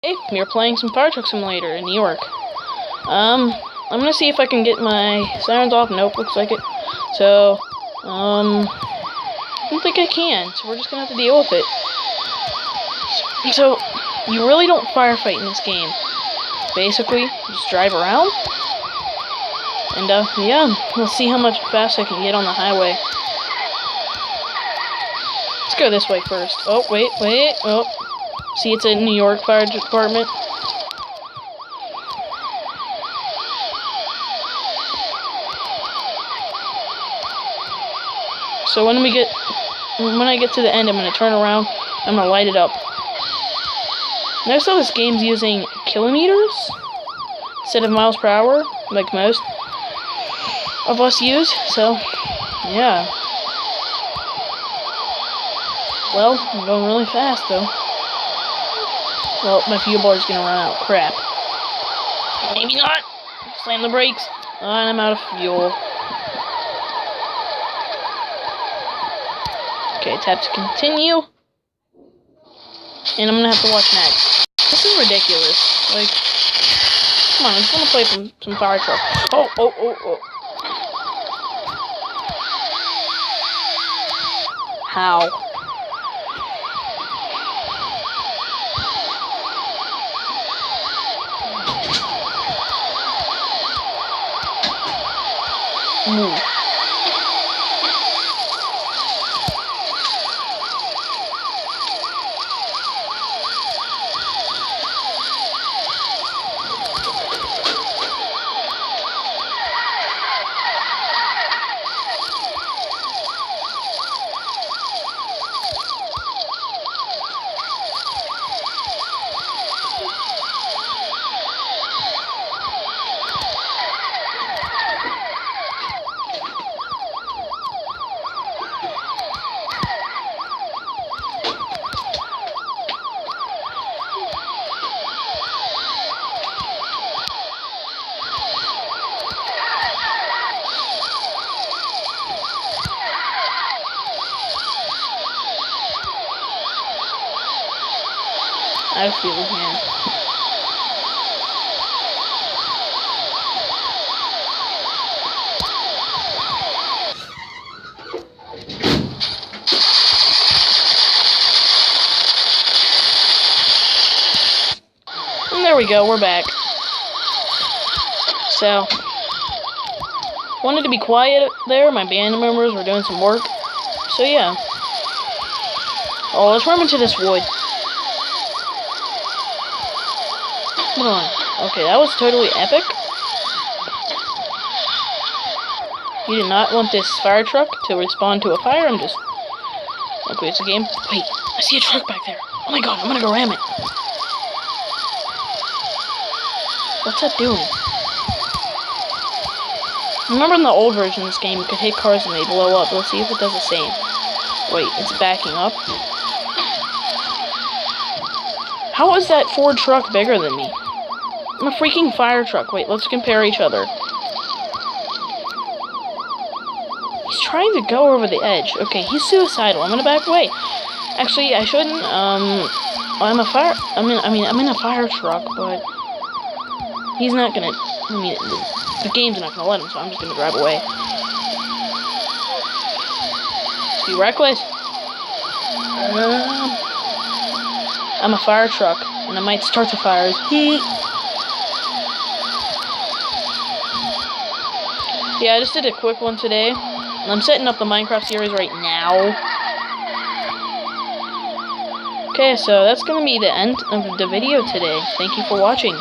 Hey, we're playing some Fire Truck Simulator in New York. I'm gonna see if I can get my sirens off. Nope, looks like it. So, I don't think I can, so we're just gonna have to deal with it. So, you really don't firefight in this game. Basically, just drive around. And, yeah, we'll see how much fast I can get on the highway. Let's go this way first. Oh, wait. Oh. See, it's a New York Fire Department. So when I get to the end, I'm gonna turn around. I'm gonna light it up. Notice how this game's using kilometers instead of miles per hour, like most of us use. So, yeah. Well, I'm going really fast though. Well, my fuel bar is gonna run out. Crap. Maybe not. Slam the brakes. And I'm out of fuel. Okay, tap to continue. And I'm gonna have to watch next. This is ridiculous. Like, come on, I just wanna play some Fire Truck. Oh. How? Ooh. I feel it, man. And there we go, we're back. So, wanted to be quiet there. My band members were doing some work. So, yeah. Oh, let's run into this wood. Come on. Okay, that was totally epic. You did not want this fire truck to respond to a fire. I'm just... Okay, it's a game. Wait, I see a truck back there. Oh my god, I'm gonna go ram it. What's that doing? Remember in the old version of this game, you could hit cars and they blow up. Let's see if it does the same. Wait, it's backing up. How is that Ford truck bigger than me? I'm a freaking fire truck. Wait, let's compare each other. He's trying to go over the edge. Okay, he's suicidal. I'm gonna back away. Actually, I shouldn't. I'm in a fire truck, but he's not gonna. I mean, the game's not gonna let him, so I'm just gonna drive away. Let's be reckless. I'm a fire truck, and I might start the fires. Yeah, I just did a quick one today. I'm setting up the Minecraft series right now. Okay, so that's gonna be the end of the video today. Thank you for watching.